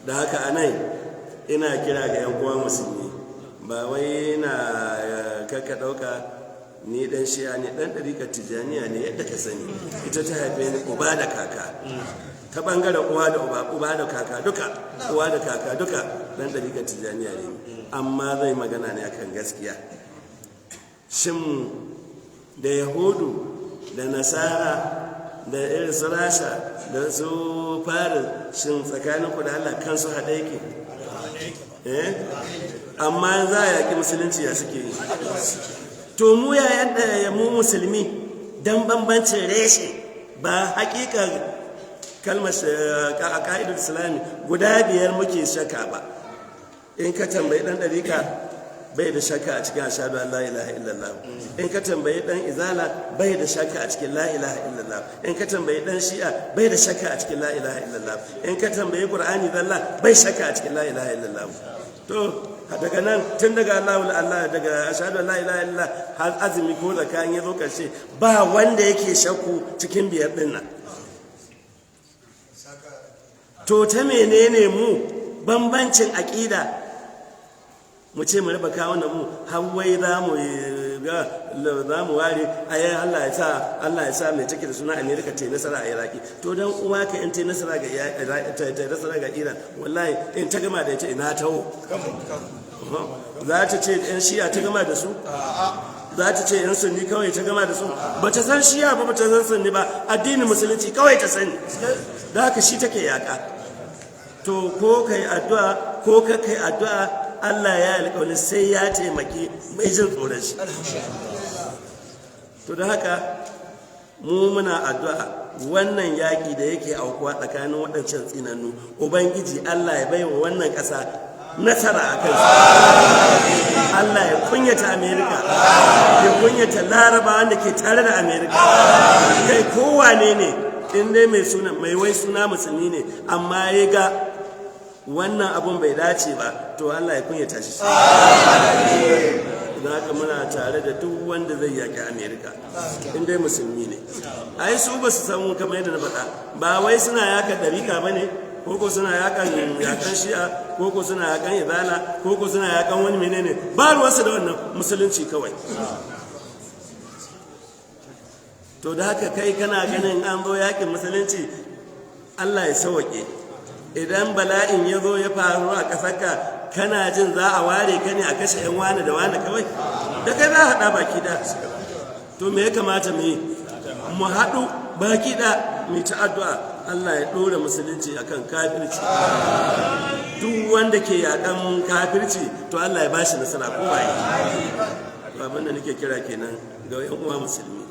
da haka anan ina kira ga 'yan uwa musulmi, ba wai na kaka ɗauka ni dan shi'a ne, dan ɗariƙar tijjaniya ne yadda ka sani, ita ta haife ni uba da kaka, ta ɓangaren uwa da uba da kaka duka, uwa da kaka duka dan ɗariƙar tijjaniya ne. Amma zai magana ne akan gaskiya. Shin da yahudu da nasara da irin su rasha da su fara, shin tsakaninku da Allah kansu haɗe yake? Amma za a yaƙi musulunci ya suke yi. To mu ya yadda mu musulmi don bambancin reshe ba hakika kalmar a ka'idar islami guda 5 muke shaka ba. In ka tambayi ɗan ɗarika bai da shakka a cikin ashhadu an la ilaha illallah. In ka tambayi dan izala bai da shakka a cikin la ilaha illallah. In ka tambayi dan shi'a bai da shakka a cikin la ilaha illallah. In ka tambayi qur'ani zalla bai shakka a cikin la ilaha illallah. To daga nan tun daga Allah daga ashhadu an la ilaha illallah har azumi ko zakan ya zo karshe ba wanda yake shakku cikin 5 din nan. To ta menene mu bambancin aqida mu ce mu raba kawunan mu hawai za mu ware ayi Allah ya sa mai take da suna America ta nasara a Iraki. To dan uwa ka in ta nasara ga Iran wallahi in ta gama da ita ina taho za ta ce yan shi'a ta gama da su, za ta ce yan sunni kawai ta gama da su. Ba ta san shi'a ba ta san sunni ba, addinin musulunci kawai ta sani, da haka shi take yaka. To ko kai addu'a ko ka kai addu'a Allah ya alƙawari sai ya taimaki mai jin tsoron shi. To da haka mu muna addu'a wannan yaƙi da yake aukuwa tsakanin waɗancan tsinannu, Ubangiji Allah ya baiwa wannan ƙasa nasara a kansu. Allah ya kunyata Amerika, ya kunyata Laraba wanda ke tare da Amerika. Kai kowane ne in dai mai wai suna musulmi ne amma ya ga wannan abun bai dace ba, to Allah ya kunyata shi. Da haka muna tare da duk wanda zai yaƙi Amerika in dai musulmi ne. Ai su ba su samu kamar yadda na faɗa, ba wai suna yaƙa ɗarika ba ne, koko suna yaƙan shi'a, koko suna yaƙan izala, koko suna yaƙan wani menene, ba ruwansu da wannan, musulunci kawai. To da haka kai kana ganin an zo yaƙin musulunci Allah ya sauwaƙe. Idan bala'in ya zo ya faru a ƙasarka kana jin za a ware ka ne a kashe 'yan wani da wani kawai, da kai za a haɗa baki da. To me ya kamata mu yi? Mu haɗu baki da mai ta addu'a Allah ya ɗora musulunci akan kafirci. Duk wanda ke yaƙan kafirci to Allah ya bashi nasara ko ba yi. Abin da nake kira kenan ga 'yan uwa musulmi.